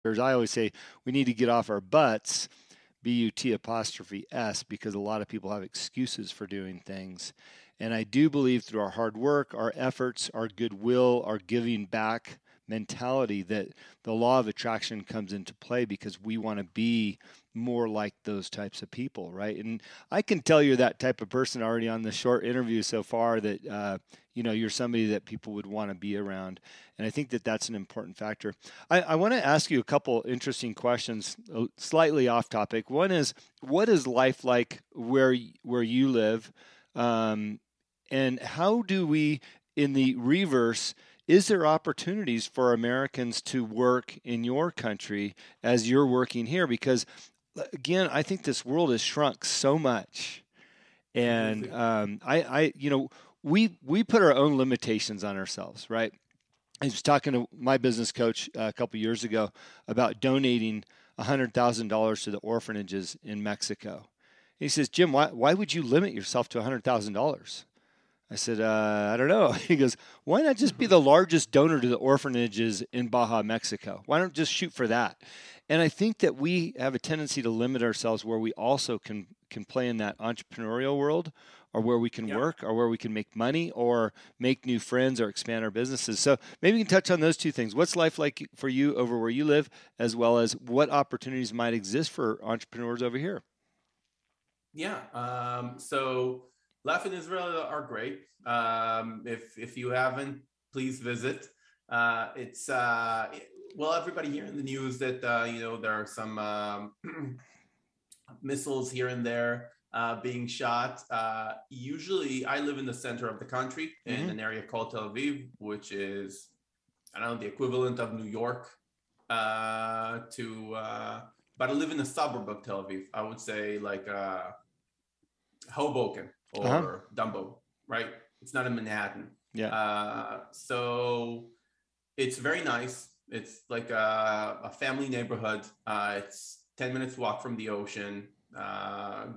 I always say we need to get off our butts, B-U-T apostrophe S, because a lot of people have excuses for doing things. And I do believe through our hard work, our efforts, our goodwill, our giving back mentality that the law of attraction comes into play because we want to be more like those types of people, right? And I can tell you're that type of person already on the short interview so far that, you're somebody that people would want to be around. And I think that that's an important factor. I want to ask you a couple interesting questions, slightly off topic. One is, what is life like where you live? And how do we, in the reverse, is there opportunities for Americans to work in your country as you're working here? Because again, I think this world has shrunk so much, and Completely. we put our own limitations on ourselves, right? I was talking to my business coach a couple of years ago about donating $100,000 to the orphanages in Mexico. He says, Jim, why would you limit yourself to $100,000? I said, I don't know. He goes, why not just be the largest donor to the orphanages in Baja, Mexico? Why don't just shoot for that? And I think that we have a tendency to limit ourselves where we also can play in that entrepreneurial world, or where we can Yeah. work, or where we can make money or make new friends or expand our businesses. So maybe we can touch on those two things. What's life like for you over where you live, as well as what opportunities might exist for entrepreneurs over here? Yeah. So Laugh in Israel are great. If you haven't, please visit. It's well, everybody here in the news that there are some missiles here and there being shot. Usually, I live in the center of the country in an area called Tel Aviv, which is, I don't know, the equivalent of New York but I live in a suburb of Tel Aviv. I would say like Hoboken Uh-huh. or Dumbo, right? It's not in Manhattan. Yeah. So it's very nice. It's like a family neighborhood. It's 10 minutes walk from the ocean.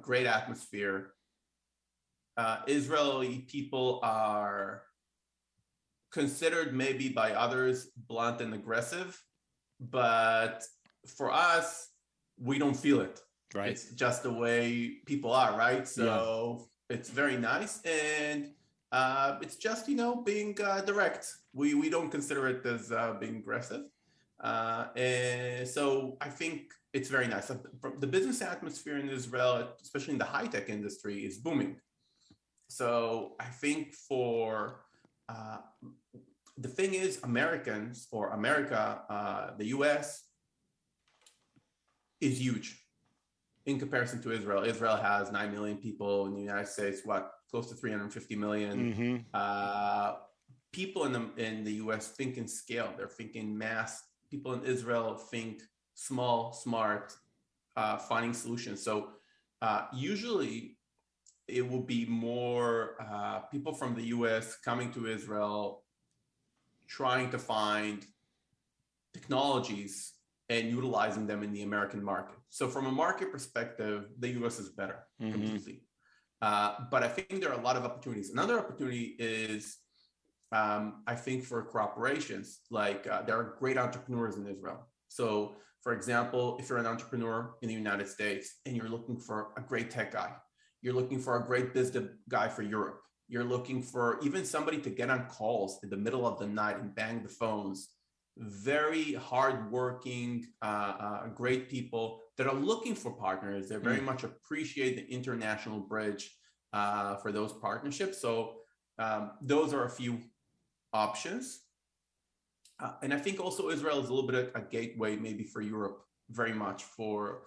Great atmosphere. Israeli people are considered maybe by others blunt and aggressive, but for us, we don't feel it. Right. It's just the way people are, right? Yeah. So it's very nice, and it's just being direct. We don't consider it as being aggressive, and so I think it's very nice. The business atmosphere in Israel, especially in the high tech industry, is booming. So I think the thing is, Americans or America, the U.S. is huge in comparison to Israel. Israel has 9 million people. In the United States, close to 350 million. People in the US think in scale. They're thinking mass. People in Israel think small, smart, finding solutions. So usually it will be more people from the US coming to Israel, trying to find technologies and utilizing them in the American market. So from a market perspective, the US is better completely. But I think there are a lot of opportunities. Another opportunity is, I think, for corporations. Like there are great entrepreneurs in Israel. So for example, if you're an entrepreneur in the United States and you're looking for a great tech guy, you're looking for a great business guy for Europe, you're looking for even somebody to get on calls in the middle of the night and bang the phones, very hardworking, great people that are looking for partners. They very much appreciate the international bridge for those partnerships. So those are a few options. And I think also Israel is a little bit a gateway maybe for Europe, very much for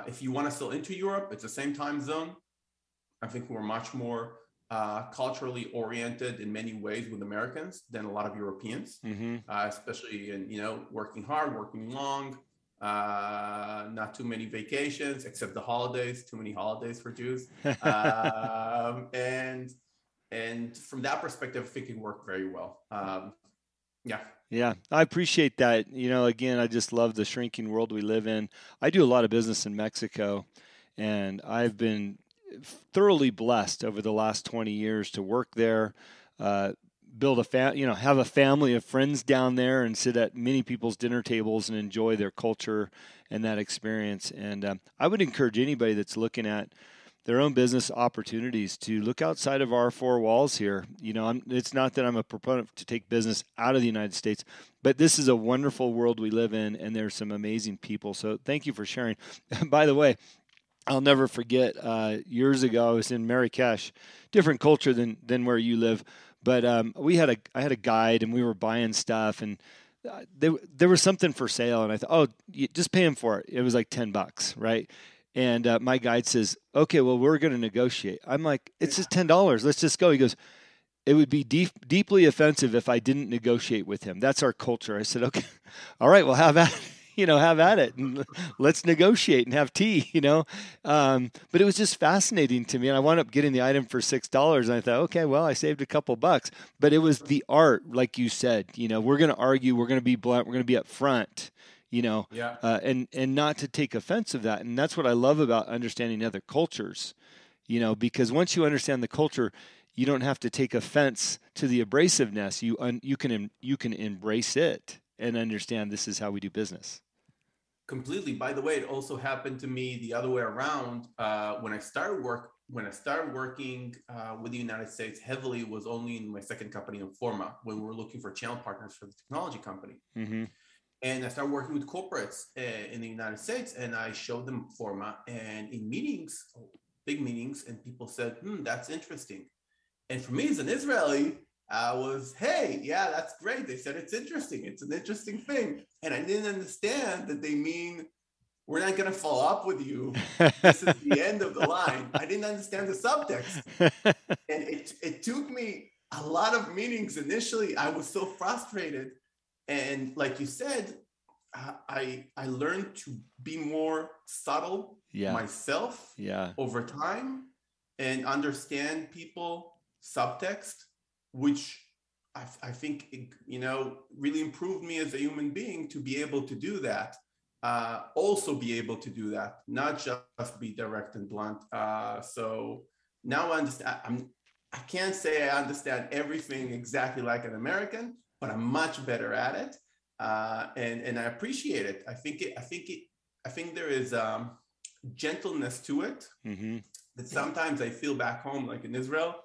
if you want to sell into Europe, it's the same time zone. I think we're much more culturally oriented in many ways with Americans than a lot of Europeans, especially in working hard, working long, not too many vacations except the holidays. Too many holidays for Jews, and from that perspective, I think it worked very well. Yeah. Yeah, I appreciate that. Again, I just love the shrinking world we live in. I do a lot of business in Mexico, and I've been thoroughly blessed over the last 20 years to work there, build have a family of friends down there and sit at many people's dinner tables and enjoy their culture and that experience. And I would encourage anybody that's looking at their own business opportunities to look outside of our four walls here. It's not that I'm a proponent to take business out of the United States, but this is a wonderful world we live in, and there's some amazing people. So thank you for sharing. By the way, I'll never forget years ago I was in Marrakesh, different culture than where you live, but I had a guide and we were buying stuff, and there was something for sale, and I thought, oh, just pay him for it. It was like $10, right? And my guide says, okay, well, we're going to negotiate. I'm like, it's just $10. Let's just go. He goes, it would be deeply offensive if I didn't negotiate with him. That's our culture. I said, okay, all right, well, have at it, and let's negotiate and have tea, But it was just fascinating to me. And I wound up getting the item for $6. And I thought, okay, well, I saved a couple bucks, but it was the art, like you said, we're going to argue, we're going to be blunt, we're going to be upfront, Yeah. and not to take offense of that. And that's what I love about understanding other cultures, because once you understand the culture, you don't have to take offense to the abrasiveness. You can embrace it and understand this is how we do business. Completely. By the way, it also happened to me the other way around. When I started working with the United States heavily, was only in my second company, Informa, when we were looking for channel partners for the technology company. Mm-hmm. And I started working with corporates in the United States, and I showed them Forma, and in meetings, big meetings, and people said, that's interesting. And for me as an Israeli, I was, hey, yeah, that's great. They said it's interesting. It's an interesting thing. And I didn't understand that they mean we're not going to follow up with you. This is the end of the line. I didn't understand the subtext. And it took me a lot of meetings initially. I was so frustrated. And like you said, I learned to be more subtle myself over time and understand people subtext, which I think really improved me as a human being to be able to do that. Also be able to do that, not just be direct and blunt. So now I understand. I can't say I understand everything exactly like an American, but I'm much better at it, and I appreciate it. I think there is gentleness to it that sometimes I feel back home, like in Israel,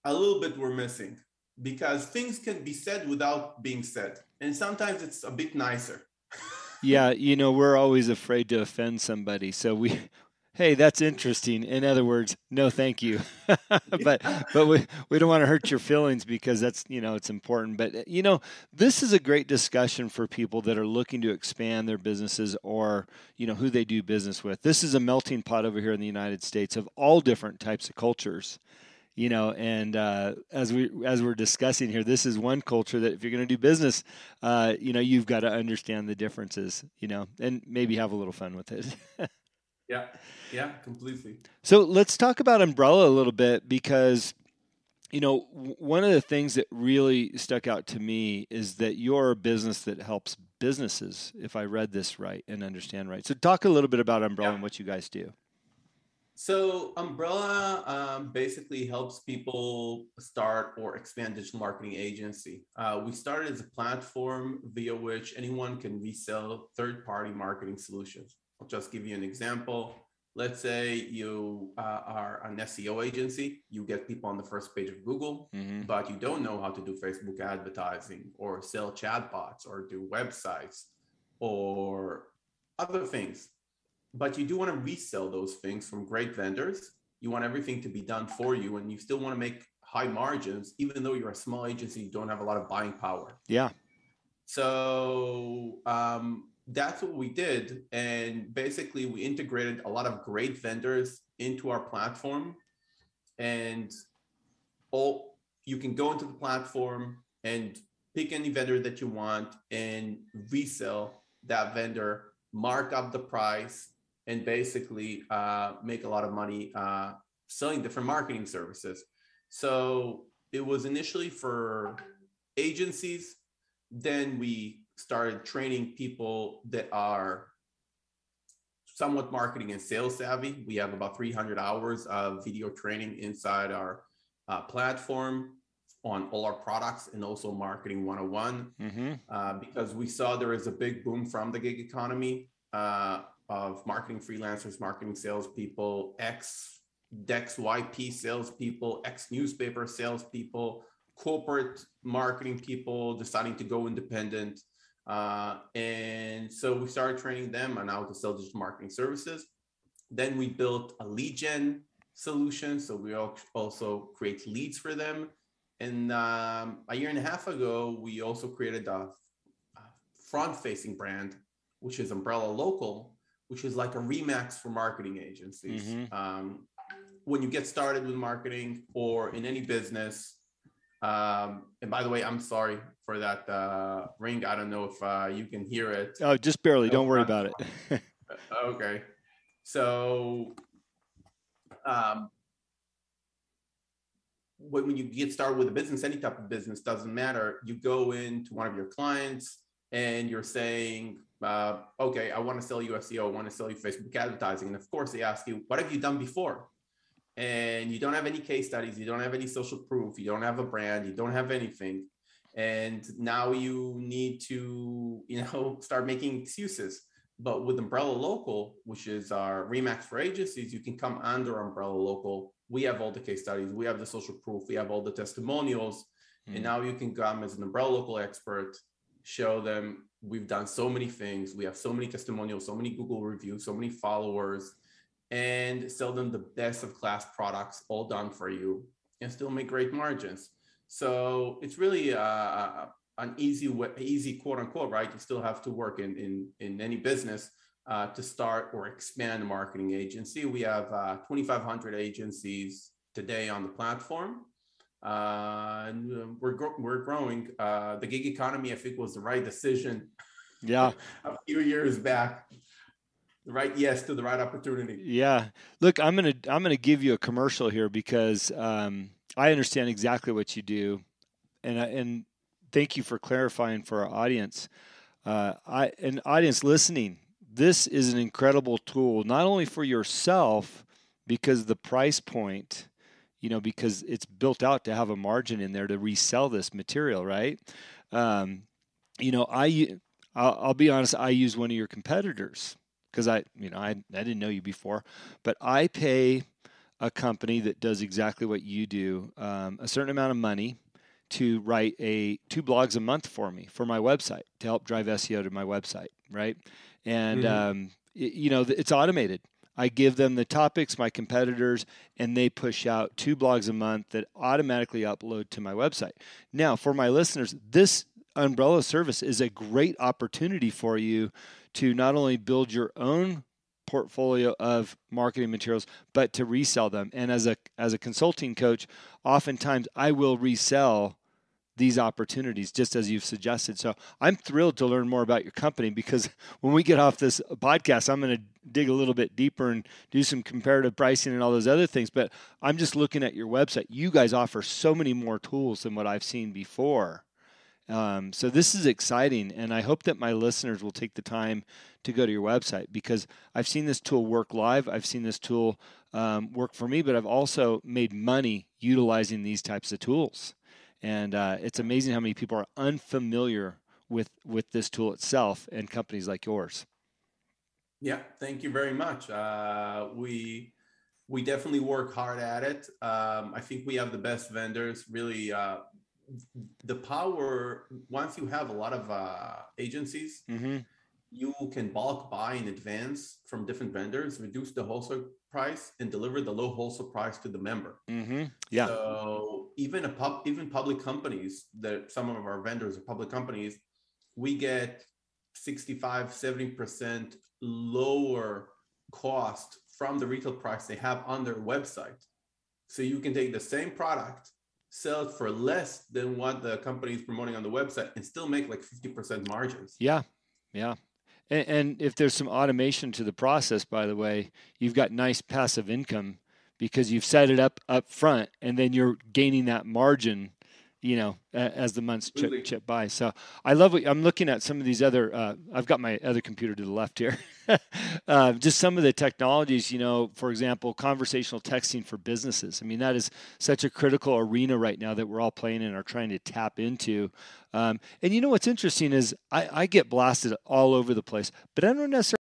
a little bit we're missing, because things can be said without being said, and sometimes it's a bit nicer. Yeah, we're always afraid to offend somebody, so hey, that's interesting. In other words, no, thank you. but we don't want to hurt your feelings, because that's it's important. But this is a great discussion for people that are looking to expand their businesses, or who they do business with. This is a melting pot over here in the United States of all different types of cultures. And as we're discussing here, this is one culture that if you're going to do business, you've got to understand the differences, and maybe have a little fun with it. Yeah, completely. So let's talk about Umbrella a little bit, because one of the things that really stuck out to me is that you're a business that helps businesses, if I read this right and understand right. So talk a little bit about Umbrella and what you guys do. So Umbrella basically helps people start or expand digital marketing agency. We started as a platform via which anyone can resell third-party marketing solutions. I'll just give you an example. Let's say you are an SEO agency. You get people on the first page of Google, but you don't know how to do Facebook advertising or sell chatbots or do websites or other things. But you do want to resell those things from great vendors. You want everything to be done for you, and you still want to make high margins, even though you're a small agency, you don't have a lot of buying power. Yeah. So that's what we did. And basically, we integrated a lot of great vendors into our platform. And you can go into the platform and pick any vendor that you want and resell that vendor, mark up the price, and basically make a lot of money selling different marketing services. So it was initially for agencies. Then we started training people that are somewhat marketing and sales savvy. We have about 300 hours of video training inside our platform on all our products and also marketing 101, Mm-hmm. because we saw there is a big boom from the gig economy of marketing freelancers, marketing salespeople, Dex YP salespeople, ex newspaper salespeople, corporate marketing people deciding to go independent. And so we started training them on how to sell digital marketing services. Then we built a lead gen solution. So we also create leads for them. And a year and a half ago, we also created a front-facing brand, which is Umbrella Local, which is like a Remax for marketing agencies. When you get started with marketing or in any business, and by the way, I'm sorry for that ring. I don't know if you can hear it. Oh, just barely. Don't worry about it. Okay. So when you get started with a business, any type of business, doesn't matter. You go into one of your clients and you're saying, okay, I want to sell you SEO, I want to sell you Facebook advertising. And of course, they ask you, what have you done before? And you don't have any case studies, you don't have any social proof, you don't have a brand, you don't have anything. And now you need to, start making excuses. But with Umbrella Local, which is our Remax for agencies, you can come under Umbrella Local. We have all the case studies, we have the social proof, we have all the testimonials. And now you can come as an Umbrella Local expert, show them we've done so many things, we have so many testimonials, so many Google reviews, so many followers, and sell them the best of class products, all done for you, and still make great margins. So it's really an easy quote unquote, right? You still have to work in any business to start or expand a marketing agency. We have 2,500 agencies today on the platform. And we're growing. The gig economy, I think, was the right decision. Yeah. A few years back. The right yes to the right opportunity. Yeah. Look, I'm gonna give you a commercial here because I understand exactly what you do, and thank you for clarifying for our audience. An audience listening, this is an incredible tool, not only for yourself because the price point, because it's built out to have a margin in there to resell this material, right? I'll be honest, I use one of your competitors because I didn't know you before, but I pay a company that does exactly what you do, a certain amount of money to write 2 blogs a month for me for my website to help drive SEO to my website, right? And it's automated. I give them the topics, my competitors, and they push out 2 blogs a month that automatically upload to my website. Now, for my listeners, this umbrella service is a great opportunity for you to not only build your own portfolio of marketing materials, but to resell them. And as a consulting coach, oftentimes I will resell these opportunities, just as you've suggested. So I'm thrilled to learn more about your company because when we get off this podcast, I'm going to dig a little bit deeper and do some comparative pricing and all those other things. But I'm just looking at your website. You guys offer so many more tools than what I've seen before. So this is exciting, and I hope that my listeners will take the time to go to your website because I've seen this tool work live. I've seen this tool work for me, but I've also made money utilizing these types of tools. And it's amazing how many people are unfamiliar with this tool itself and companies like yours. Yeah, thank you very much. We definitely work hard at it. I think we have the best vendors. Really, the power, once you have a lot of agencies, you can bulk buy in advance from different vendors, reduce the wholesale price, and deliver the low wholesale price to the member. Yeah. So even public companies, that some of our vendors are public companies, we get 65-70% lower cost from the retail price they have on their website. So you can take the same product, sell it for less than what the company is promoting on the website, and still make like 50% margins. Yeah. And if there's some automation to the process, by the way, you've got nice passive income because you've set it up front, and then you're gaining that margin as the months Absolutely. chip by. So I love what I'm looking at some of these other, I've got my other computer to the left here. Just some of the technologies, for example, conversational texting for businesses. I mean, that is such a critical arena right now that we're all playing and are trying to tap into. And what's interesting is I get blasted all over the place, but I don't necessarily